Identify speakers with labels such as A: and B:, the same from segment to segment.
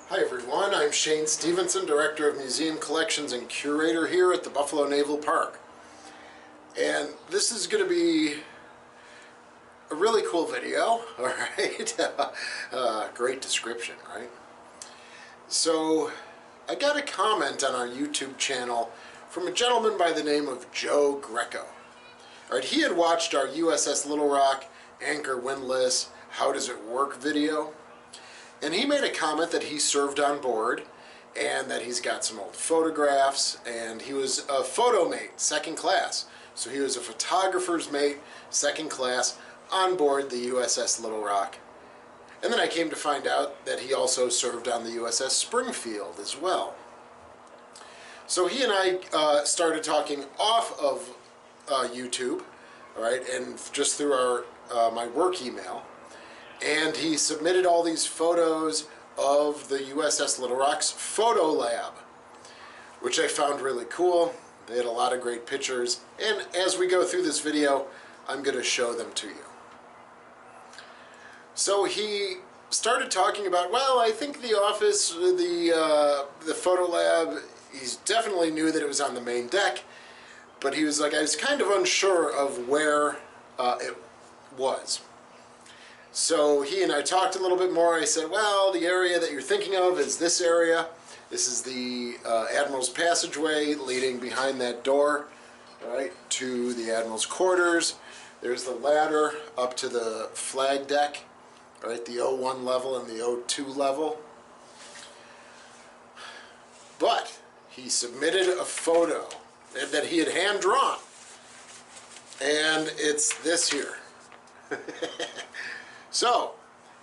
A: Hi everyone, I'm Shane Stevenson, Director of Museum Collections and Curator here at the Buffalo Naval Park. And this is going to be a really cool video, alright? Great description, right? So, I got a comment on our YouTube channel from a gentleman by the name of Joe Greco. Alright, he had watched our USS Little Rock Anchor Windlass How Does It Work video. And he made a comment that he served on board and that he's got some old photographs, and he was a photomate, second class. So he was a photographer's mate, second class, on board the USS Little Rock. And then I came to find out that he also served on the USS Springfield as well. So he and I started talking off of YouTube, all right, and just through our my work email. And he submitted all these photos of the USS Little Rock's photo lab, which I found really cool. They had a lot of great pictures, and as we go through this video, I'm going to show them to you. So he started talking about, well, I think the office, the photo lab, he definitely knew that it was on the main deck, but he was like, I was kind of unsure of where it was. So he and I talked a little bit more. I said, well, the area that you're thinking of is this area. This is the Admiral's passageway leading behind that door, right, to the Admiral's quarters. There's the ladder up to the flag deck, right, the O1 level and the O2 level. But he submitted a photo that he had hand-drawn, and it's this here. So,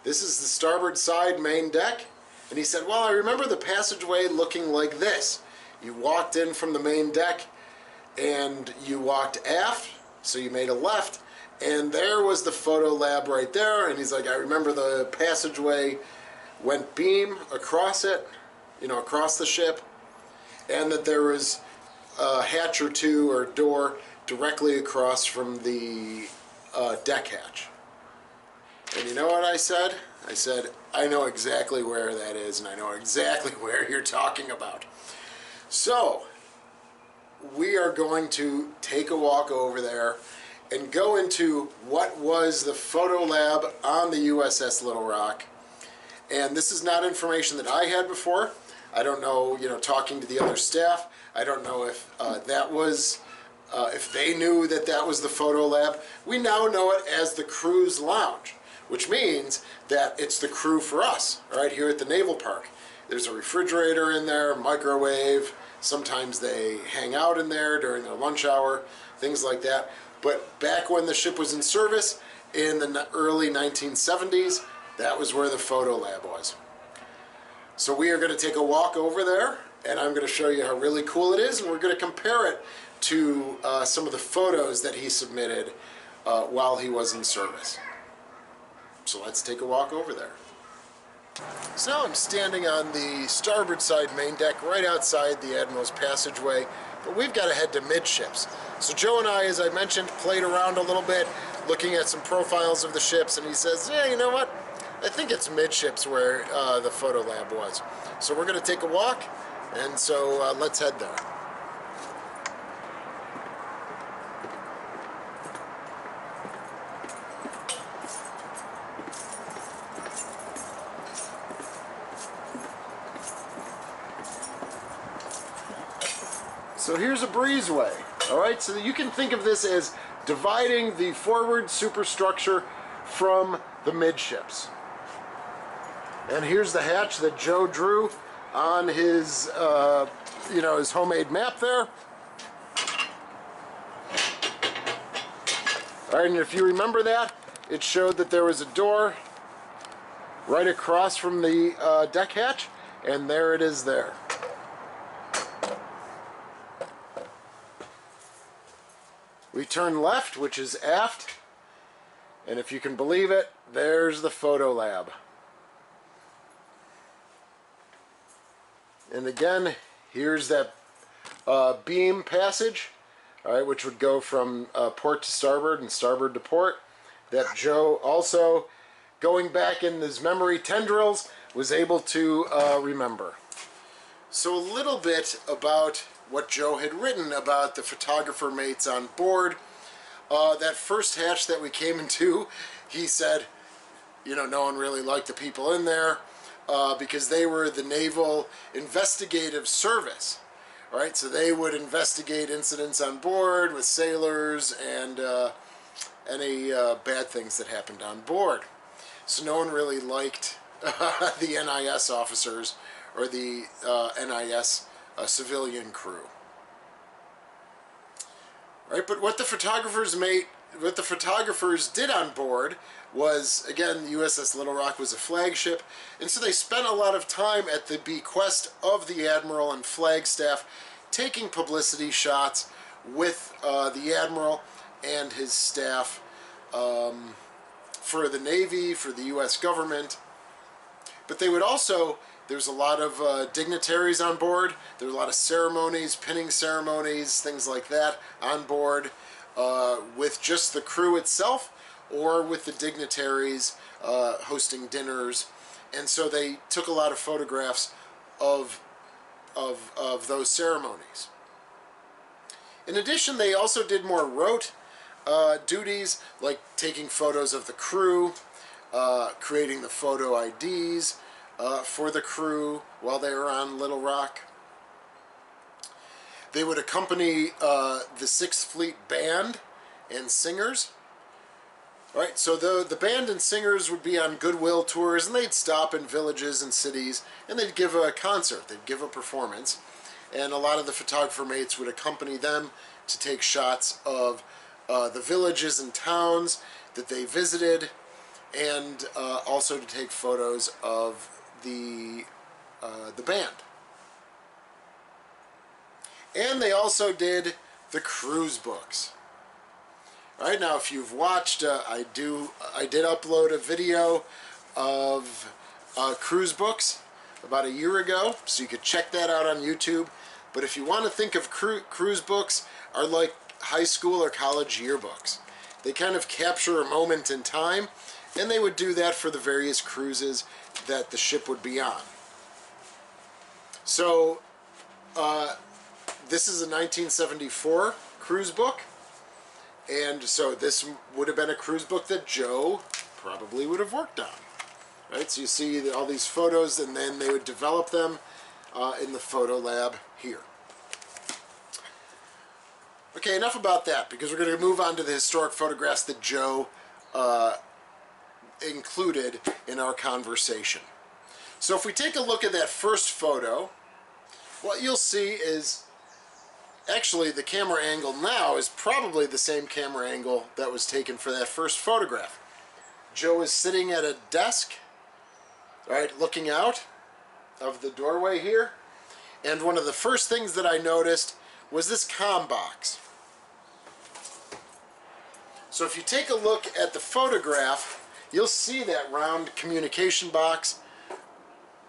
A: this is the starboard side main deck, and he said, well, I remember the passageway looking like this. You walked in from the main deck, and you walked aft, so you made a left, and there was the photo lab right there, and he's like, I remember the passageway went beam across it, you know, across the ship, and that there was a hatch or two or door directly across from the deck hatch. And you know what I said? I said, I know exactly where that is, and I know exactly where you're talking about. So, we are going to take a walk over there and go into what was the photo lab on the USS Little Rock. And this is not information that I had before. I don't know, you know, talking to the other staff, I don't know if that was, if they knew that that was the photo lab. We now know it as the crew's lounge, which means that it's the crew for us, right here at the Naval Park. There's a refrigerator in there, microwave, sometimes they hang out in there during their lunch hour, things like that. But back when the ship was in service in the early 1970s, that was where the photo lab was. So we are going to take a walk over there, and I'm going to show you how really cool it is, and we're going to compare it to some of the photos that he submitted while he was in service. So let's take a walk over there. So now I'm standing on the starboard side main deck right outside the Admiral's passageway, but we've got to head to midships. So Joe and I, as I mentioned, played around a little bit looking at some profiles of the ships, and he says, yeah, you know what? I think it's midships where the photo lab was. So we're going to take a walk, and so let's head there. So here's a breezeway, alright? So you can think of this as dividing the forward superstructure from the midships. And here's the hatch that Joe drew on his, you know, his homemade map there. Alright, and if you remember that, it showed that there was a door right across from the deck hatch, and there it is there. We turn left, which is aft, and if you can believe it, there's the photo lab. And again, here's that beam passage, all right, which would go from port to starboard and starboard to port. That Joe also, going back in his memory tendrils, was able to remember. So a little bit about what Joe had written about the photographer mates on board. That first hatch that we came into, he said, you know, no one really liked the people in there because they were the Naval Investigative Service. Right, so they would investigate incidents on board with sailors and any bad things that happened on board. So no one really liked the NIS officers or the NIS civilian crew. Right, but what the photographers did on board was, again, the USS Little Rock was a flagship, and so they spent a lot of time at the bequest of the Admiral and flag staff taking publicity shots with the Admiral and his staff for the Navy, for the U.S. government. But they would also, there's a lot of dignitaries on board, there were a lot of ceremonies, pinning ceremonies, things like that on board with just the crew itself or with the dignitaries hosting dinners. And so they took a lot of photographs of those ceremonies. In addition, they also did more rote duties, like taking photos of the crew, creating the photo IDs for the crew while they were on Little Rock. They would accompany the 6th Fleet Band and singers. Right, so the band and singers would be on goodwill tours, and they'd stop in villages and cities, and they'd give a concert, they'd give a performance, and a lot of the photographer mates would accompany them to take shots of the villages and towns that they visited, and also to take photos of the band. And they also did the cruise books. All right, now if you've watched, I did upload a video of cruise books about a year ago, so you could check that out on YouTube. But if you want to think of cruise books are like high school or college yearbooks. They kind of capture a moment in time, and they would do that for the various cruises that the ship would be on. So this is a 1974 cruise book. And so this would have been a cruise book that Joe probably would have worked on. Right, so you see all these photos, and then they would develop them in the photo lab here. Okay, enough about that, because we're going to move on to the historic photographs that Joe included in our conversation. So if we take a look at that first photo, what you'll see is actually the camera angle now is probably the same camera angle that was taken for that first photograph. Joe is sitting at a desk, right, looking out of the doorway here, and one of the first things that I noticed was this comm box. So if you take a look at the photograph, you'll see that round communication box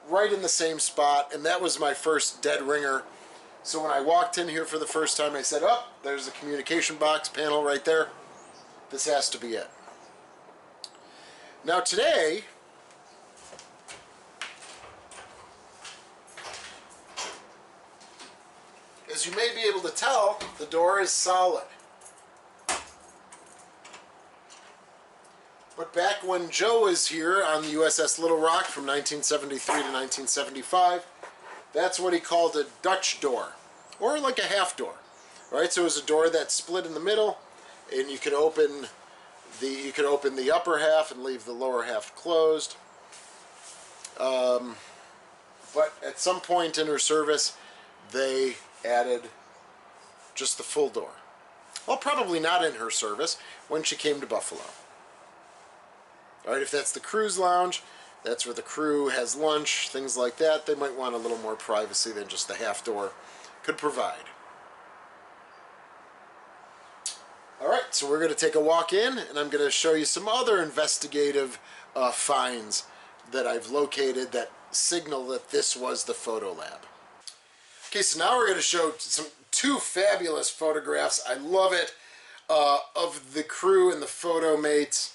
A: right in the same spot, and that was my first dead ringer. So when I walked in here for the first time, I said, oh, there's the communication box panel right there. This has to be it. Now today, as you may be able to tell, the door is solid. But back when Joe was here on the USS Little Rock from 1973 to 1975, that's what he called a Dutch door, or like a half door. Right? So it was a door that split in the middle, and you could open the upper half and leave the lower half closed. But at some point in her service, they added just the full door. Well, probably not in her service, when she came to Buffalo. All right, if that's the cruise lounge, that's where the crew has lunch, things like that. They might want a little more privacy than just the half door could provide. All right, so we're going to take a walk in, and I'm going to show you some other investigative finds that I've located that signal that this was the photo lab. Okay, so now we're going to show two fabulous photographs. I love it, of the crew and the photo mates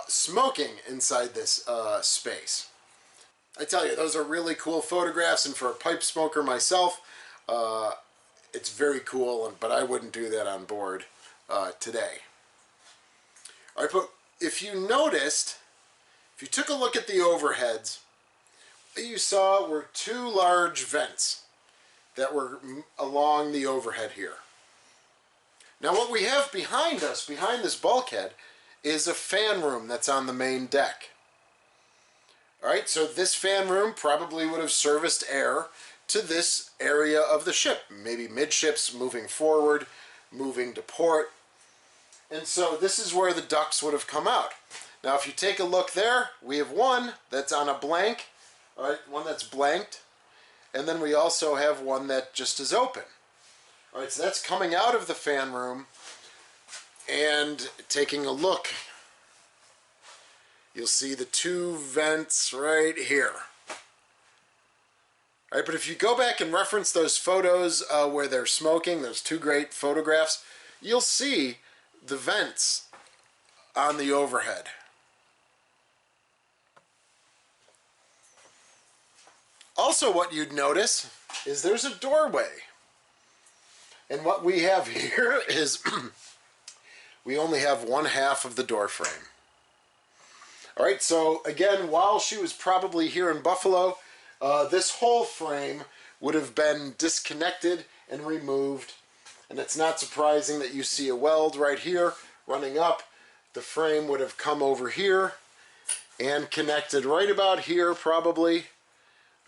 A: smoking inside this space. I tell you, those are really cool photographs, and for a pipe smoker myself, it's very cool, but I wouldn't do that on board today. All right, but if you noticed, if you took a look at the overheads, what you saw were two large vents that were along the overhead here. Now what we have behind us, behind this bulkhead, is a fan room that's on the main deck. Alright, so this fan room probably would have serviced air to this area of the ship, maybe midships, moving forward, moving to port. And so this is where the ducts would have come out. Now if you take a look there, we have one that's on a blank, alright, one that's blanked, and then we also have one that just is open. Alright, so that's coming out of the fan room, and taking a look, you'll see the two vents right here. Alright, but if you go back and reference those photos where they're smoking, those two great photographs, you'll see the vents on the overhead. Also, what you'd notice is there's a doorway. And what we have here is we only have one half of the door frame. Alright, so again, while she was probably here in Buffalo, this whole frame would have been disconnected and removed. And it's not surprising that you see a weld right here running up. The frame would have come over here and connected right about here probably.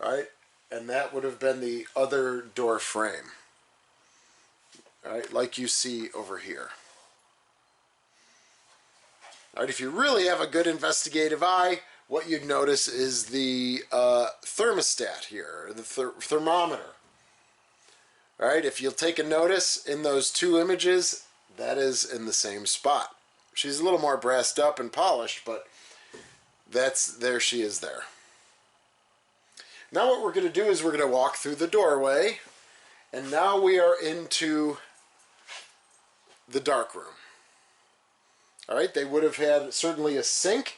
A: Alright, and that would have been the other door frame. Alright, like you see over here. Alright, if you really have a good investigative eye, what you'd notice is the thermostat here, the thermometer. Alright, if you'll take a notice in those two images, that is in the same spot. She's a little more brassed up and polished, but there she is there. Now what we're going to do is we're going to walk through the doorway, and now we are into the dark room. Alright, they would have had certainly a sink,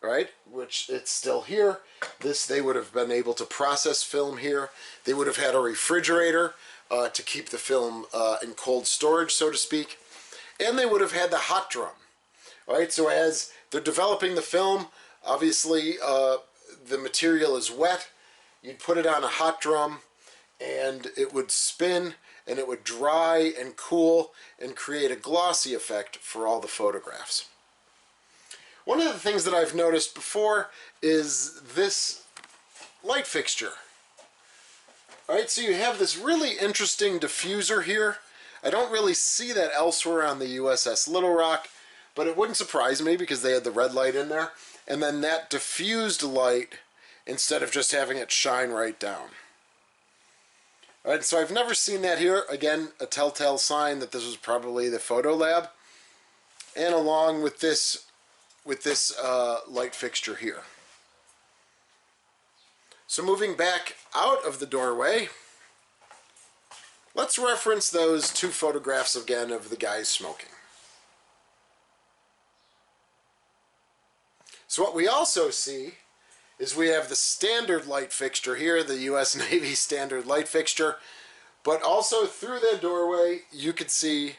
A: right, which it's still here. They would have been able to process film here. They would have had a refrigerator to keep the film in cold storage, so to speak. And they would have had the hot drum. Alright, so as they're developing the film, obviously the material is wet. You'd put it on a hot drum and it would spin and it would dry and cool and create a glossy effect for all the photographs. One of the things that I've noticed before is this light fixture. Alright, so you have this really interesting diffuser here. I don't really see that elsewhere on the USS Little Rock, but it wouldn't surprise me because they had the red light in there. And then that diffused light instead of just having it shine right down. Alright, so I've never seen that here. Again, a telltale sign that this was probably the photo lab. And along with this light fixture here. So moving back out of the doorway, let's reference those two photographs again of the guys smoking. So what we also see is we have the standard light fixture here, the U.S. Navy standard light fixture, but also through that doorway you could see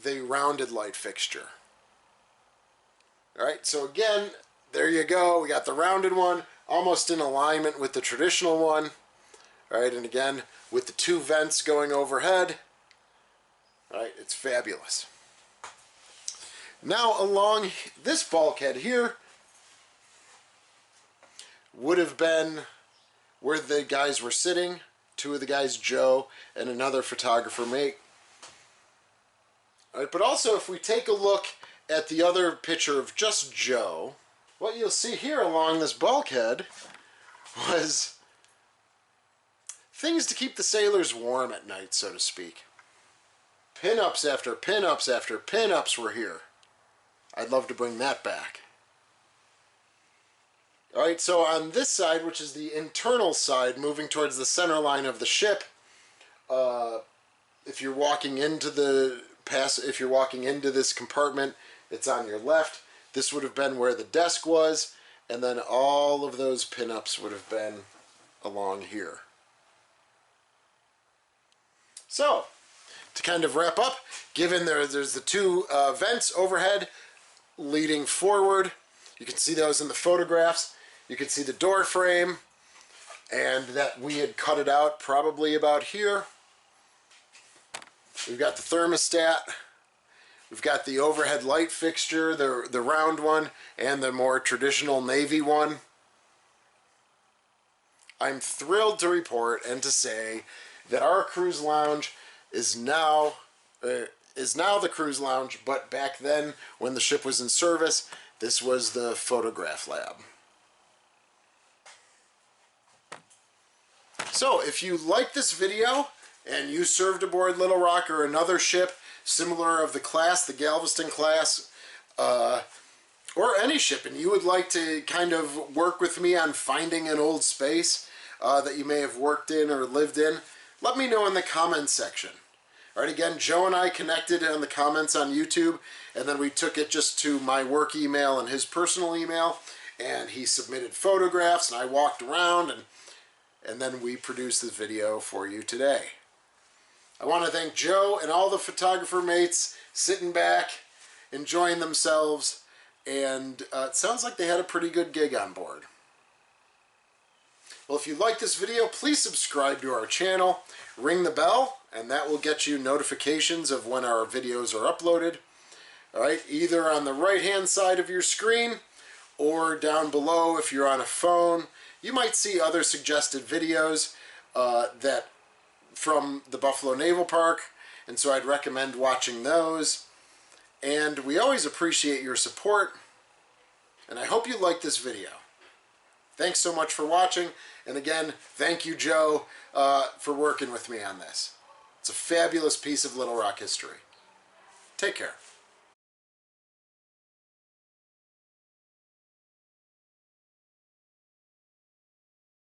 A: the rounded light fixture. Alright, so again, there you go, we got the rounded one, almost in alignment with the traditional one. Alright, and again, with the two vents going overhead, alright, it's fabulous. Now along this bulkhead here would have been where the guys were sitting, two of the guys, Joe, and another photographer mate. Alright, but also if we take a look at the other picture of just Joe, what you'll see here along this bulkhead was things to keep the sailors warm at night, so to speak. Pin-ups after pin-ups after pin-ups were here. I'd love to bring that back. Alright, so on this side, which is the internal side, moving towards the center line of the ship, if you're walking into this compartment, it's on your left. This would have been where the desk was, and then all of those pinups would have been along here. So, to kind of wrap up, given there's the two vents overhead leading forward, you can see those in the photographs. You can see the door frame, and that we had cut it out probably about here. We've got the thermostat. We've got the overhead light fixture, the round one, and the more traditional Navy one. I'm thrilled to report and to say that our cruise lounge is now the cruise lounge, but back then, when the ship was in service, this was the photograph lab. So, if you like this video, and you served aboard Little Rock or another ship similar of the class, the Galveston class, or any ship, and you would like to kind of work with me on finding an old space that you may have worked in or lived in, let me know in the comments section. All right, again, Joe and I connected in the comments on YouTube, and then we took it just to my work email and his personal email, and he submitted photographs, and I walked around, and then we produced this video for you today. I want to thank Joe and all the photographer mates sitting back, enjoying themselves, and it sounds like they had a pretty good gig on board. Well, if you like this video, please subscribe to our channel, ring the bell, and that will get you notifications of when our videos are uploaded. All right, either on the right-hand side of your screen or down below if you're on a phone. You might see other suggested videos that from the Buffalo Naval Park, and so I'd recommend watching those. And we always appreciate your support, and I hope you like this video. Thanks so much for watching, and again, thank you, Joe, for working with me on this. It's a fabulous piece of Little Rock history. Take care.